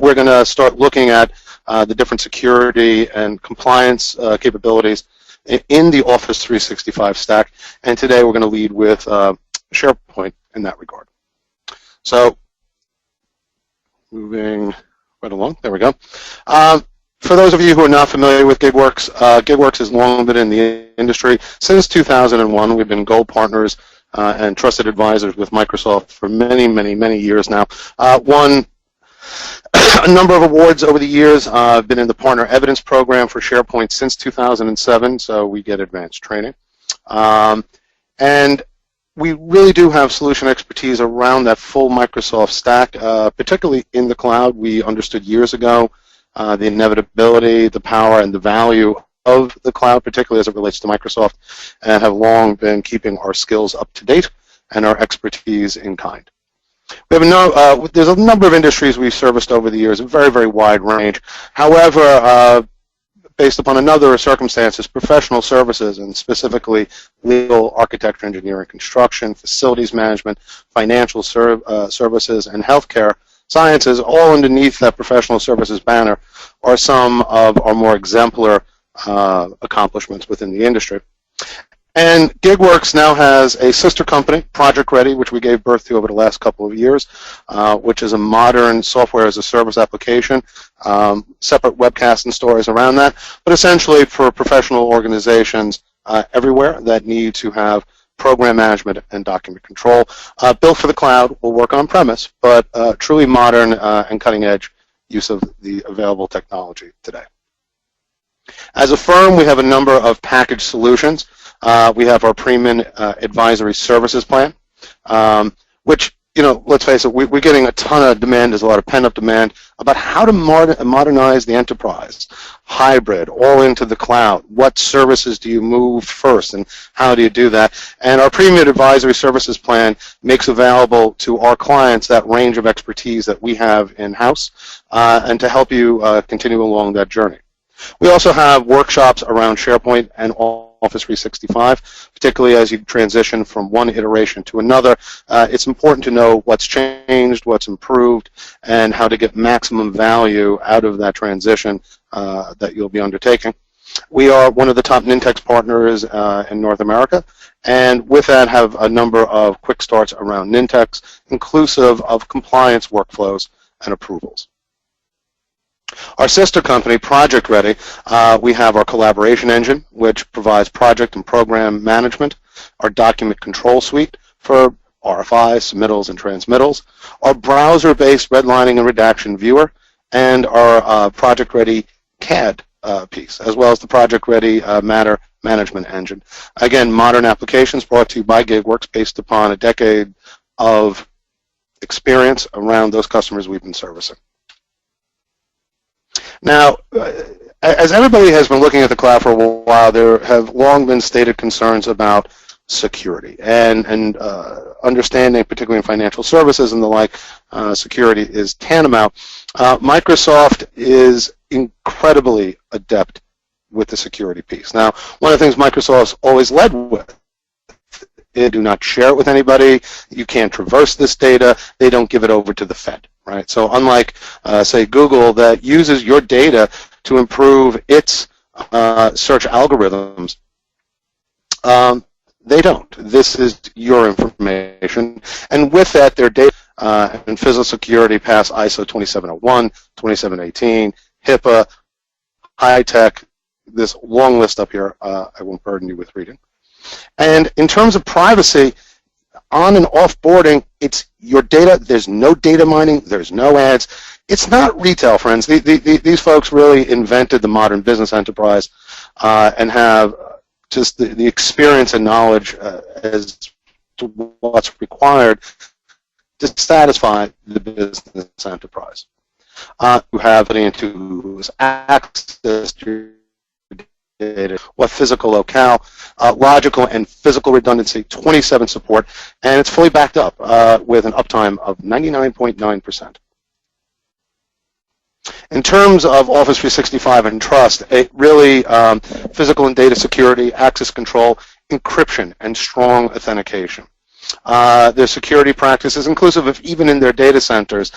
we're going to start looking at the different security and compliance capabilities in the Office 365 stack, and today we're going to lead with SharePoint in that regard. So, moving right along, there we go. For those of you who are not familiar with Gig Werks, Gig Werks has long been in the industry. Since 2001, we've been gold partners and trusted advisors with Microsoft for many, many, many years now. Won a number of awards over the years. I've been in the Partner Evidence Program for SharePoint since 2007, so we get advanced training. And we really do have solution expertise around that full Microsoft stack, particularly in the cloud. We understood years ago the inevitability, the power, and the value of the cloud, particularly as it relates to Microsoft, and have long been keeping our skills up to date and our expertise in kind. We have there's a number of industries we've serviced over the years, a very, very wide range. However, based upon a number of circumstances, professional services, and specifically legal, architecture, engineering, construction, facilities management, financial services, and healthcare sciences, all underneath that professional services banner, are some of our more exemplar accomplishments within the industry. And Gig Werks now has a sister company, Project Ready, which we gave birth to over the last couple of years, which is a modern software as a service application, separate webcasts and stories around that, but essentially for professional organizations everywhere that need to have program management and document control. Built for the cloud, will work on premise, but truly modern and cutting edge use of the available technology today. As a firm, we have a number of packaged solutions. We have our Premium Advisory Services Plan, which, you know, let's face it, we're getting a ton of demand. There's a lot of pent-up demand about how to modernize the enterprise, hybrid, all into the cloud. What services do you move first, and how do you do that? And our Premium Advisory Services Plan makes available to our clients that range of expertise that we have in-house, and to help you continue along that journey. We also have workshops around SharePoint and Office 365, particularly as you transition from one iteration to another. It's important to know what's changed, what's improved, and how to get maximum value out of that transition that you'll be undertaking. We are one of the top Nintex partners in North America, and with that have a number of quick starts around Nintex, inclusive of compliance workflows and approvals. Our sister company, Project Ready, we have our collaboration engine, which provides project and program management, our document control suite for RFIs, submittals, and transmittals, our browser-based redlining and redaction viewer, and our Project Ready CAD piece, as well as the Project Ready matter management engine. Again, modern applications brought to you by Gig Werks based upon a decade of experience around those customers we've been servicing. Now, as everybody has been looking at the cloud for a while, there have long been stated concerns about security and understanding, particularly in financial services and the like, security is tantamount. Microsoft is incredibly adept with the security piece. Now, one of the things Microsoft's always led with, they do not share it with anybody, you can't traverse this data, they don't give it over to the Fed. Right? So unlike, say, Google, that uses your data to improve its search algorithms, they don't. This is your information. And with that, their data and physical security pass ISO 2701, 2718, HIPAA, high-tech, this long list up here I won't burden you with reading. And in terms of privacy, on and offboarding, it's your data. There's no data mining. There's no ads. It's not retail, friends. These folks really invented the modern business enterprise and have just the experience and knowledge as to what's required to satisfy the business enterprise. You have into access to data, what physical locale, logical and physical redundancy, 27 support, and it's fully backed up with an uptime of 99.9%. In terms of Office 365 and trust, it really physical and data security, access control, encryption, and strong authentication. Their security practices, inclusive of even in their data centers,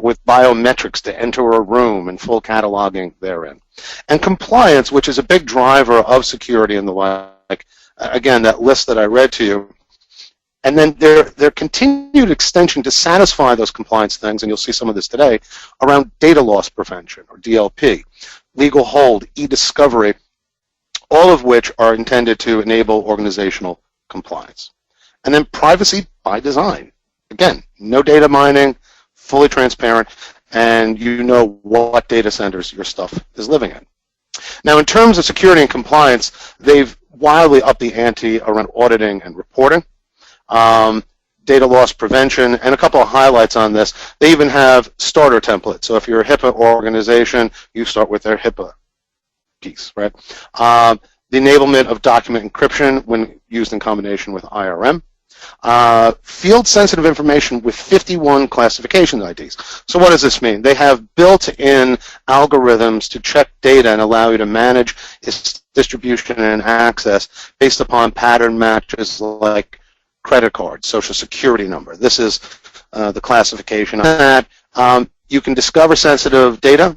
with biometrics to enter a room and full cataloging therein. And compliance, which is a big driver of security and the like, again, that list that I read to you. And then their continued extension to satisfy those compliance things, and you'll see some of this today, around data loss prevention, or DLP, legal hold, e-discovery, all of which are intended to enable organizational compliance. And then privacy by design. Again, no data mining, fully transparent, and you know what data centers your stuff is living in. Now, in terms of security and compliance, they've wildly upped the ante around auditing and reporting, data loss prevention, and a couple of highlights on this. They even have starter templates. So if you're a HIPAA organization, you start with their HIPAA piece, right? The enablement of document encryption when used in combination with IRM. Field-sensitive information with 51 classification IDs. So what does this mean? They have built-in algorithms to check data and allow you to manage its distribution and access based upon pattern matches like credit card, social security number. This is the classification of that. You can discover sensitive data,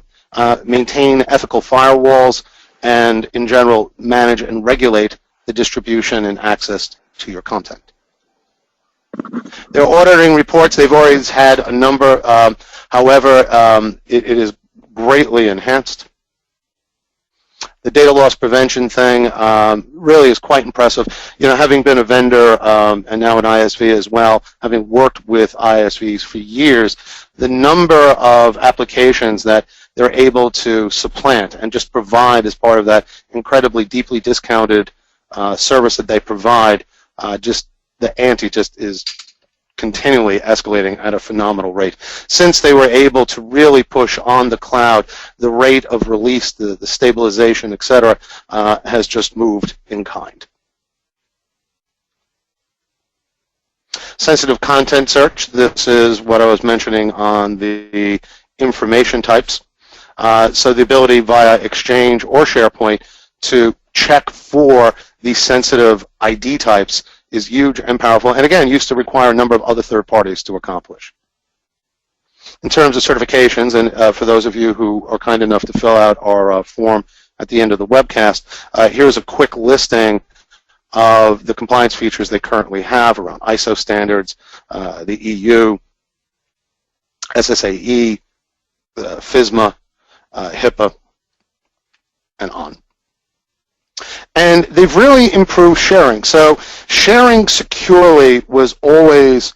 maintain ethical firewalls, and in general manage and regulate the distribution and access to your content. Their auditing reports, they've always had a number, however, it is greatly enhanced. The data loss prevention thing really is quite impressive. You know, having been a vendor and now an ISV as well, having worked with ISVs for years, the number of applications that they're able to supplant and just provide as part of that incredibly deeply discounted service that they provide, just the ante just is continually escalating at a phenomenal rate. Since they were able to really push on the cloud, the rate of release, the stabilization, etc., has just moved in kind. Sensitive content search, this is what I was mentioning on the information types. So the ability via Exchange or SharePoint to check for these sensitive ID types is huge and powerful, and again, used to require a number of other third parties to accomplish. In terms of certifications, and for those of you who are kind enough to fill out our form at the end of the webcast, here's a quick listing of the compliance features they currently have around ISO standards, the EU, SSAE, FISMA, HIPAA, and on. And they've really improved sharing. So sharing securely was always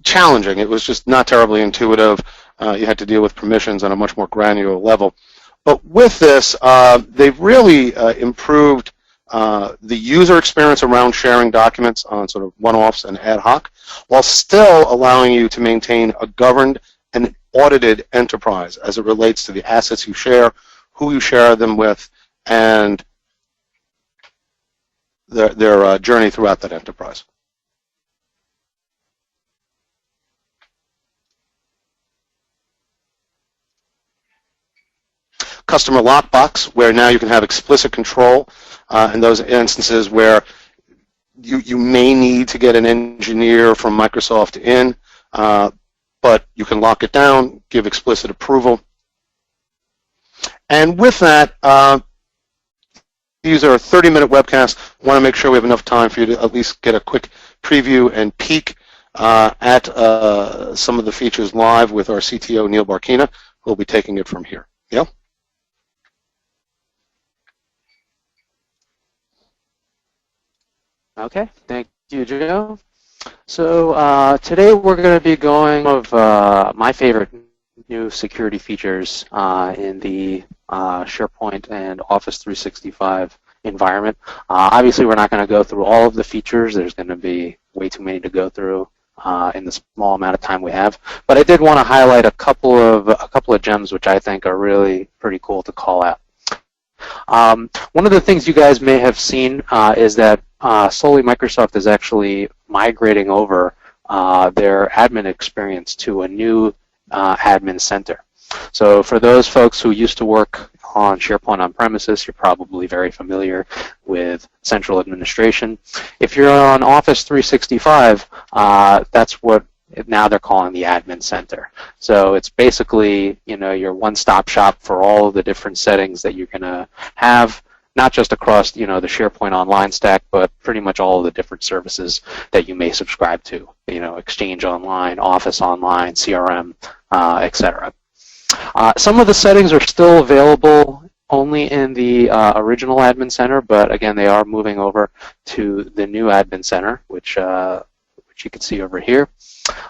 challenging. It was just not terribly intuitive. You had to deal with permissions on a much more granular level. But with this, they've really improved the user experience around sharing documents on sort of one-offs and ad hoc, while still allowing you to maintain a governed and audited enterprise as it relates to the assets you share, who you share them with, and their journey throughout that enterprise. Customer Lockbox, where now you can have explicit control in those instances where you may need to get an engineer from Microsoft in, but you can lock it down, give explicit approval. And with that, these are a 30-minute webcast. I want to make sure we have enough time for you to at least get a quick preview and peek at some of the features live with our CTO, Neil Barkina, who will be taking it from here. Neil? Okay, thank you, Joe. So today we're going to be going over my favorite new security features in the SharePoint and Office 365 environment. Obviously, we're not going to go through all of the features. There's going to be way too many to go through in the small amount of time we have. But I did want to highlight a couple of gems which I think are really pretty cool to call out. One of the things you guys may have seen is that slowly Microsoft is actually migrating over their admin experience to a new admin center. So for those folks who used to work on SharePoint on premises, you're probably very familiar with central administration. If you're on Office 365, that's what now they're calling the admin center. So it's basically, your one-stop shop for all of the different settings that you're going to have, not just across, the SharePoint Online stack, but pretty much all of the different services that you may subscribe to, Exchange Online, Office Online, CRM, etc. Some of the settings are still available only in the original admin center, but again, they are moving over to the new admin center, which you can see over here.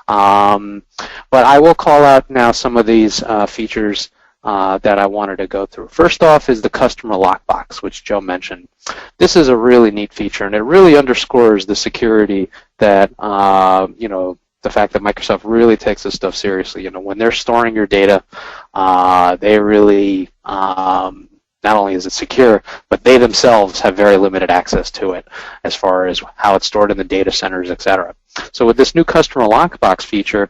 But I will call out now some of these features that I wanted to go through. First off is the customer lockbox, which Joe mentioned. This is a really neat feature, and it really underscores the security that, the fact that Microsoft really takes this stuff seriously. When they're storing your data, they really, not only is it secure, but they themselves have very limited access to it as far as how it's stored in the data centers, etc. So with this new customer lockbox feature,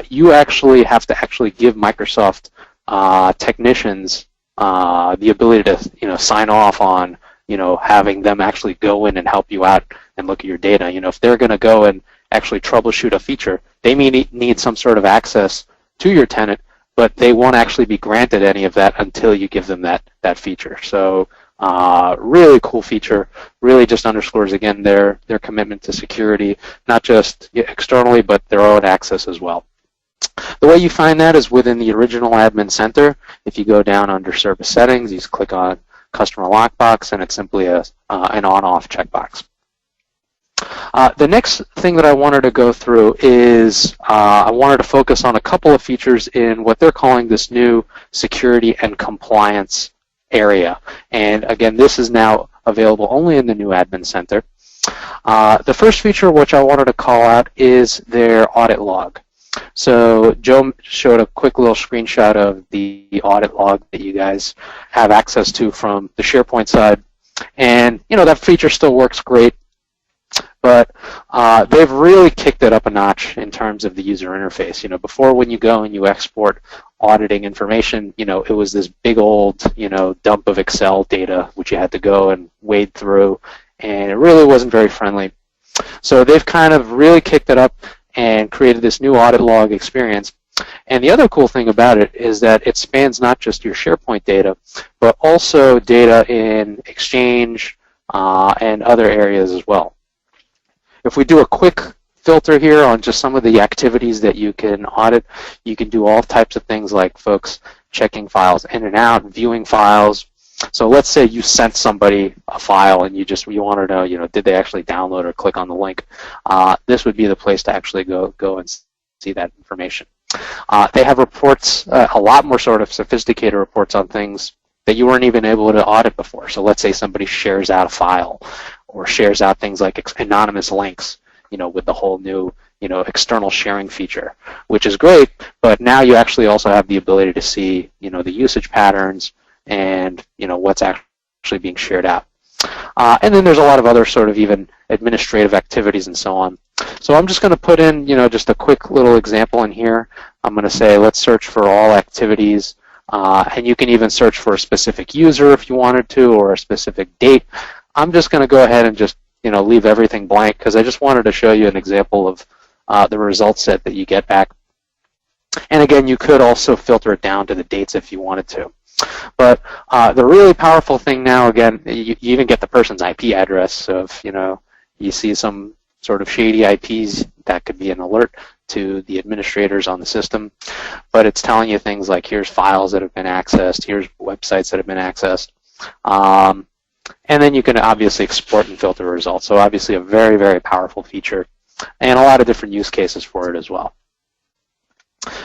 you actually have to give Microsoft technicians the ability to sign off on having them actually go in and help you out and look at your data. If they're going to go and actually troubleshoot a feature, they may need some sort of access to your tenant, but they won't actually be granted any of that until you give them that feature. So really cool feature, really just underscores again their commitment to security, not just externally but their own access as well. The way you find that is within the original admin center. If you go down under service settings, you just click on customer lockbox, and it's simply an on-off checkbox. The next thing that I wanted to go through is I wanted to focus on a couple of features in what they're calling this new security and compliance area. And again, this is now available only in the new admin center. The first feature which I wanted to call out is their audit log. So Joe showed a quick little screenshot of the audit log that you guys have access to from the SharePoint side. And that feature still works great, but they've really kicked it up a notch in terms of the user interface. Before, when you go and you export auditing information, it was this big old, dump of Excel data which you had to go and wade through, and it really wasn't very friendly. So they've kind of really kicked it up and created this new audit log experience. And the other cool thing about it is that it spans not just your SharePoint data, but also data in Exchange and other areas as well. If we do a quick filter here on just some of the activities that you can audit, you can do all types of things like folks checking files in and out, viewing files. So let's say you sent somebody a file and you want to know, did they actually download or click on the link? This would be the place to actually go and see that information. They have reports, a lot more sort of sophisticated reports on things that you weren't even able to audit before. So let's say somebody shares out a file or shares out things like anonymous links, with the whole new, external sharing feature, which is great, but now you actually also have the ability to see, the usage patterns and, what's actually being shared out. And then there's a lot of other sort of even administrative activities and so on. So I'm just going to put in, just a quick little example in here. I'm going to say, let's search for all activities. And you can even search for a specific user if you wanted to, or a specific date. I'm just going to go ahead and just, leave everything blank because I just wanted to show you an example of the result set that you get back. And again, you could also filter it down to the dates if you wanted to. But the really powerful thing now, again, you even get the person's IP address. So if, you see some sort of shady IPs, that could be an alert to the administrators on the system. But it's telling you things like, here's files that have been accessed, here's websites that have been accessed. And then you can obviously export and filter results. So obviously a very, very powerful feature and a lot of different use cases for it as well.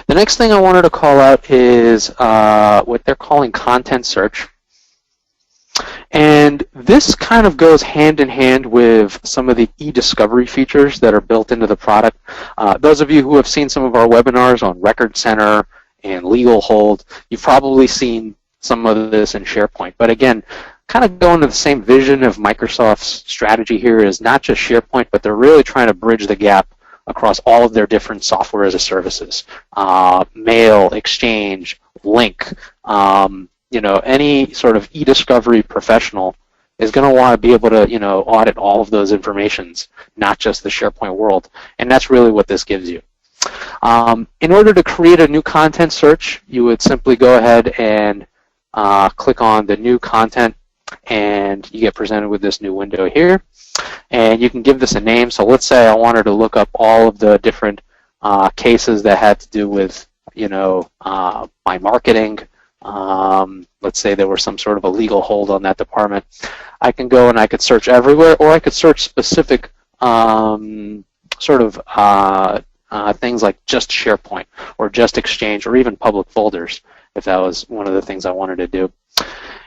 The next thing I wanted to call out is what they're calling content search. And this kind of goes hand in hand with some of the e-discovery features that are built into the product. Those of you who have seen some of our webinars on Record Center and Legal Hold, you've probably seen some of this in SharePoint. But again, kind of going to the same vision of Microsoft's strategy here is not just SharePoint, but they're really trying to bridge the gap across all of their different software as a services. Mail, Exchange, Link, any sort of e-discovery professional is going to want to be able to, audit all of those informations, not just the SharePoint world. And that's really what this gives you. In order to create a new content search, you would simply go ahead and click on the new content, and you get presented with this new window here. And you can give this a name. So let's say I wanted to look up all of the different cases that had to do with, my marketing. Let's say there was some sort of a legal hold on that department. I can go and I could search everywhere, or I could search specific things like just SharePoint or just Exchange or even public folders, if that was one of the things I wanted to do.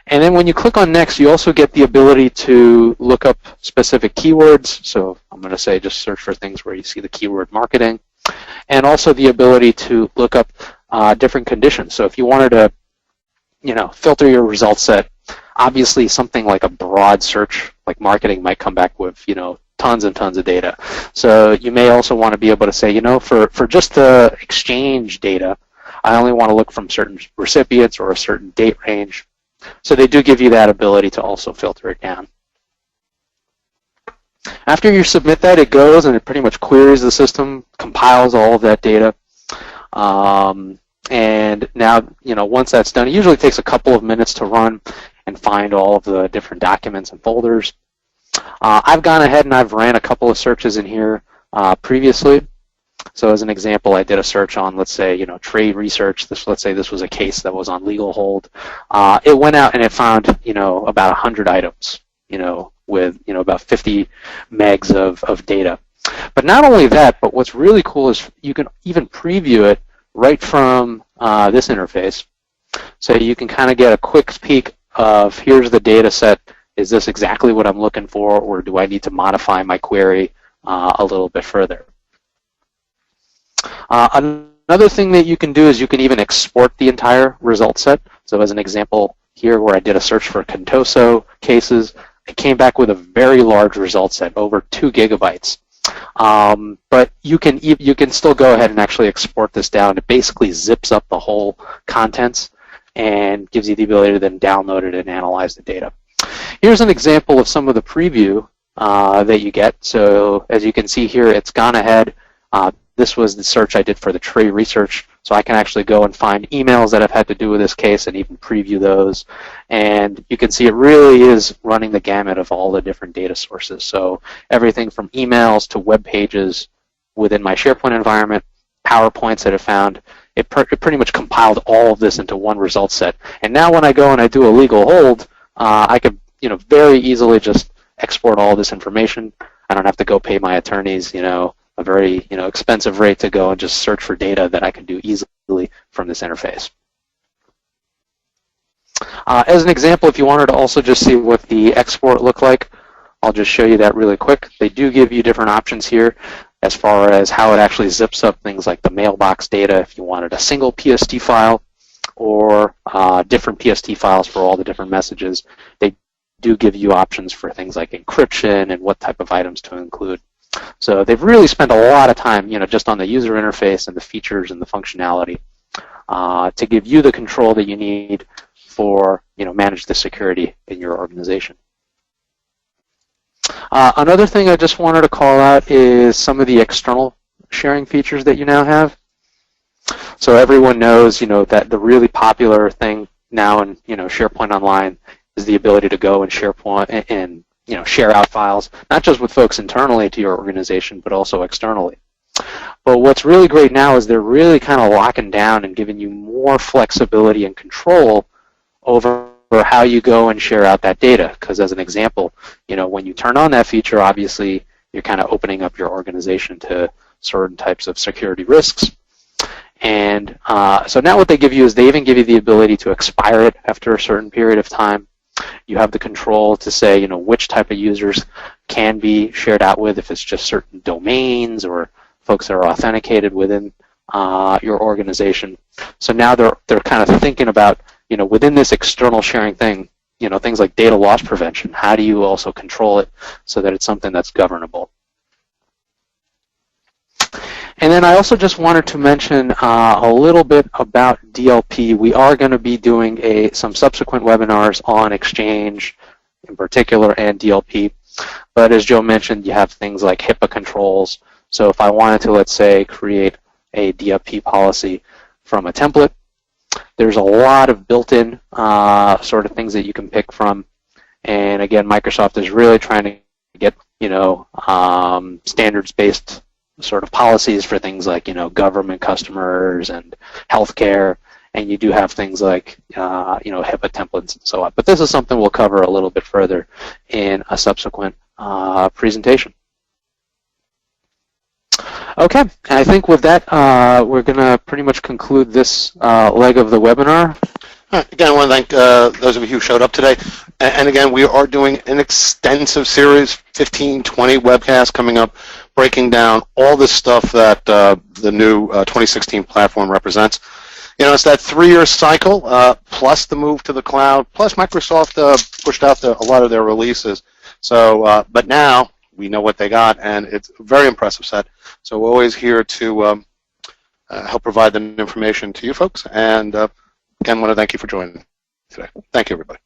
And then when you click on Next, you also get the ability to look up specific keywords. So I'm going to say just search for things where you see the keyword marketing, and also the ability to look up different conditions. So if you wanted to filter your result set, obviously something like a broad search like marketing might come back with, tons and tons of data. So you may also want to be able to say, for just the Exchange data, I only want to look from certain recipients or a certain date range. So they do give you that ability to also filter it down. After you submit that, it goes and it pretty much queries the system, compiles all of that data. And now, once that's done, it usually takes a couple of minutes to run and find all of the different documents and folders. I've gone ahead and I've ran a couple of searches in here previously. So as an example, I did a search on, let's say, trade research. Let's say this was a case that was on legal hold. It went out and it found, about 100 items, with, about 50 megs of data. But not only that, but what's really cool is you can even preview it right from this interface. So you can kind of get a quick peek of, here's the data set. Is this exactly what I'm looking for, or do I need to modify my query a little bit further? Another thing that you can do is you can even export the entire result set. So as an example here, where I did a search for Contoso cases, it came back with a very large result set, over 2 gigabytes. But you can still go ahead and actually export this down. It basically zips up the whole contents and gives you the ability to then download it and analyze the data. Here's an example of some of the preview that you get. So as you can see here, it's gone ahead. This was the search I did for the trade research. So I can actually go and find emails that have had to do with this case and even preview those. And you can see it really is running the gamut of all the different data sources. So everything from emails to web pages within my SharePoint environment, PowerPoints that I found. It pretty much compiled all of this into one result set. And now when I go and I do a legal hold, I could very easily just export all this information. I don't have to go pay my attorneys, a very expensive rate to go and just search for data that I can do easily from this interface. As an example, if you wanted to also just see what the export looked like, I'll just show you that really quick. They do give you different options here as far as how it actually zips up things like the mailbox data if you wanted a single PST file or different PST files for all the different messages. They do give you options for things like encryption and what type of items to include. So they've really spent a lot of time, just on the user interface and the features and the functionality to give you the control that you need for, manage the security in your organization. Another thing I just wanted to call out is some of the external sharing features that you now have. So everyone knows, that the really popular thing now in, SharePoint Online is the ability to go and SharePoint and share out files, not just with folks internally to your organization, but also externally. But what's really great now is they're really kind of locking down and giving you more flexibility and control over how you go and share out that data. Because as an example, when you turn on that feature, obviously you're kind of opening up your organization to certain types of security risks. And so now what they give you is they even give you the ability to expire it after a certain period of time. You have the control to say, which type of users can be shared out with, if it's just certain domains or folks that are authenticated within your organization. So now they're kind of thinking about, within this external sharing thing, things like data loss prevention. How do you also control it so that it's something that's governable? And then I also just wanted to mention a little bit about DLP. We are going to be doing some subsequent webinars on Exchange in particular and DLP. But as Joe mentioned, you have things like HIPAA controls. So if I wanted to, let's say, create a DLP policy from a template, there's a lot of built-in sort of things that you can pick from. And again, Microsoft is really trying to get, standards-based sort of policies for things like, government customers and healthcare. And you do have things like, HIPAA templates and so on. But this is something we'll cover a little bit further in a subsequent presentation. Okay, I think with that, we're going to pretty much conclude this leg of the webinar. Again, I want to thank those of you who showed up today. And again, we are doing an extensive series, 15, 20 webcasts coming up, breaking down all this stuff that the new 2016 platform represents. It's that 3-year cycle, plus the move to the cloud, plus Microsoft pushed out a lot of their releases. So, but now we know what they got, and it's a very impressive set. So we're always here to help provide the information to you folks. And again, I want to thank you for joining today. Thank you, everybody.